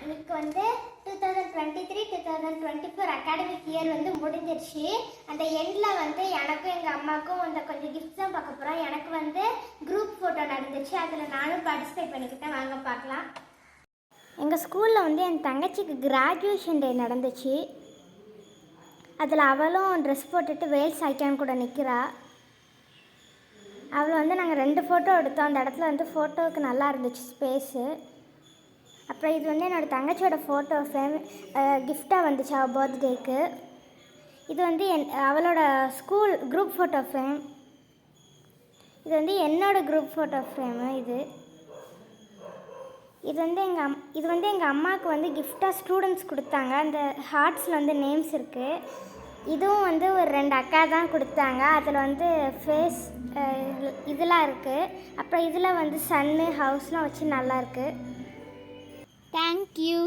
இன்னைக்கு வந்து 2023-2024 academic year வந்து முடிஞ்சிருச்சு. அந்த எண்டில் வந்து எனக்கும் எங்கள் அம்மாவுக்கும் அந்த கொஞ்சம் கிஃப்ட்ஸ் தான் பார்க்க போகிறோம். எனக்கு வந்து குரூப் ஃபோட்டோ நடந்துச்சு, அதில் நானும் பார்ட்டிசிபேட் பண்ணிக்கிட்டேன். வாங்க பார்க்கலாம். எங்கள் ஸ்கூலில் வந்து என் தங்கச்சிக்கு கிராஜுவேஷன் டே நடந்துச்சு. அதில் அவளும் ட்ரெஸ் போட்டுட்டு வேல்ஸ் ஐக்கான் கூட நிற்கிறா. அவளை வந்து நாங்கள் 2 ஃபோட்டோ எடுத்தோம். அந்த இடத்துல வந்து ஃபோட்டோவுக்கு நல்லா இருந்துச்சு ஸ்பேஸு. அப்புறம் இது வந்து என்னோடய தங்கச்சியோட ஃபோட்டோ ஃப்ரேம் கிஃப்டாக வந்துச்சு அவள் பர்த்டேக்கு. இது வந்து அவளோட ஸ்கூல் குரூப் ஃபோட்டோ ஃப்ரேம். இது வந்து என்னோடய குரூப் ஃபோட்டோ ஃப்ரேமு. இது வந்து எங்கள் அம்மாவுக்கு வந்து கிஃப்டாக ஸ்டூடெண்ட்ஸ் கொடுத்தாங்க. அந்த ஹார்ட்ஸில் வந்து நேம்ஸ் இருக்குது. இதுவும் வந்து ஒரு 2 அக்கா தான் கொடுத்தாங்க. அதில் வந்து ஃபேஸ் இதெல்லாம் இருக்குது. அப்புறம் இதில் வந்து சன்னு ஹவுஸ்லாம் வச்சு நல்லாயிருக்கு. தேங்க்யூ.